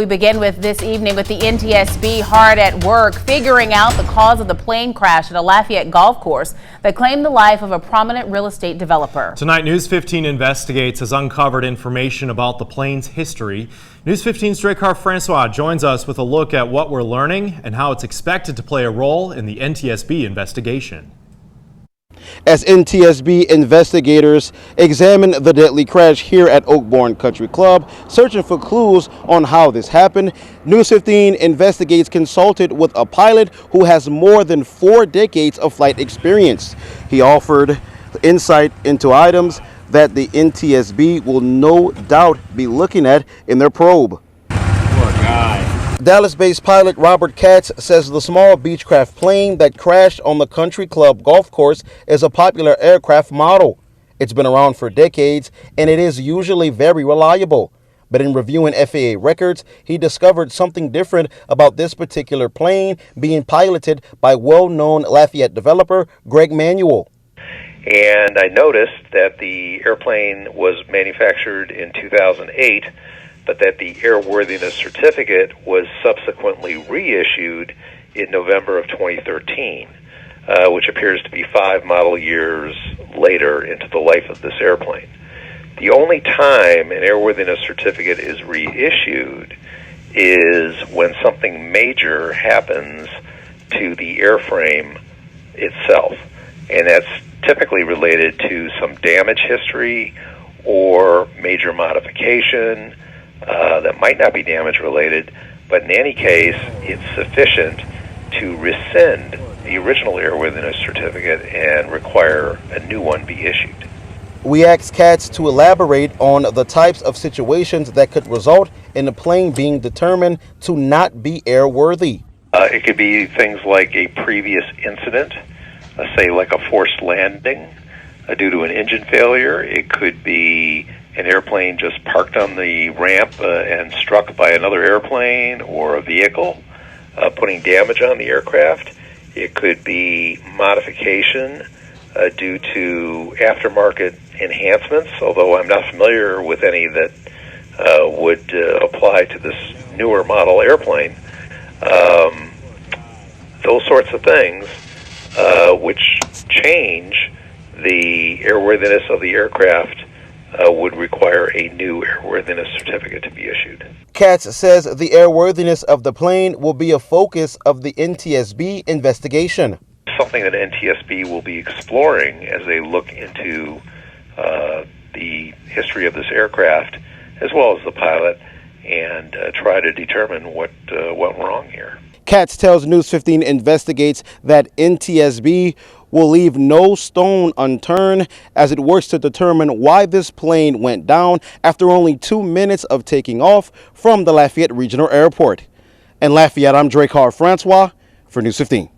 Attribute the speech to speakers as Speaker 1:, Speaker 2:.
Speaker 1: We begin with this evening with the NTSB hard at work figuring out the cause of the plane crash at a Lafayette golf course that claimed the life of a prominent real estate developer.
Speaker 2: Tonight, News 15 Investigates has uncovered information about the plane's history. News 15's Dracar Francois joins us with a look at what we're learning and how it's expected to play a role in the NTSB investigation.
Speaker 3: As NTSB investigators examine the deadly crash here at Oakbourne Country Club, searching for clues on how this happened, News 15 Investigates consulted with a pilot who has more than 4 decades of flight experience. He offered insight into items that the NTSB will no doubt be looking at in their probe.
Speaker 2: Poor guy.
Speaker 3: Dallas-based pilot Robert Katz says the small Beechcraft plane that crashed on the Country Club golf course is a popular aircraft model. It's been around for decades and it is usually very reliable. But in reviewing FAA records, he discovered something different about this particular plane being piloted by well-known Lafayette developer Greg Manuel.
Speaker 4: And I noticed that the airplane was manufactured in 2008, but that the airworthiness certificate was subsequently reissued in November of 2013, which appears to be 5 model years later into the life of this airplane. The only time an airworthiness certificate is reissued is when something major happens to the airframe itself, and that's typically related to some damage history or major modification that might not be damage related, but in any case, it's sufficient to rescind the original airworthiness certificate and require a new one be issued.
Speaker 3: We asked Katz to elaborate on the types of situations that could result in the plane being determined to not be airworthy.
Speaker 4: It could be things like a previous incident, say like a forced landing due to an engine failure. It could be an airplane just parked on the ramp and struck by another airplane or a vehicle, putting damage on the aircraft. It could be modification due to aftermarket enhancements, although I'm not familiar with any that would apply to this newer model airplane. Those sorts of things which change the airworthiness of the aircraft would require a new airworthiness certificate to be issued.
Speaker 3: Katz says the airworthiness of the plane will be a focus of the NTSB investigation.
Speaker 4: Something that NTSB will be exploring as they look into the history of this aircraft, as well as the pilot, and try to determine what went wrong here.
Speaker 3: Katz tells News 15 Investigates that NTSB will leave no stone unturned as it works to determine why this plane went down after only 2 minutes of taking off from the Lafayette Regional Airport. In Lafayette, I'm Dracar Francois for News 15.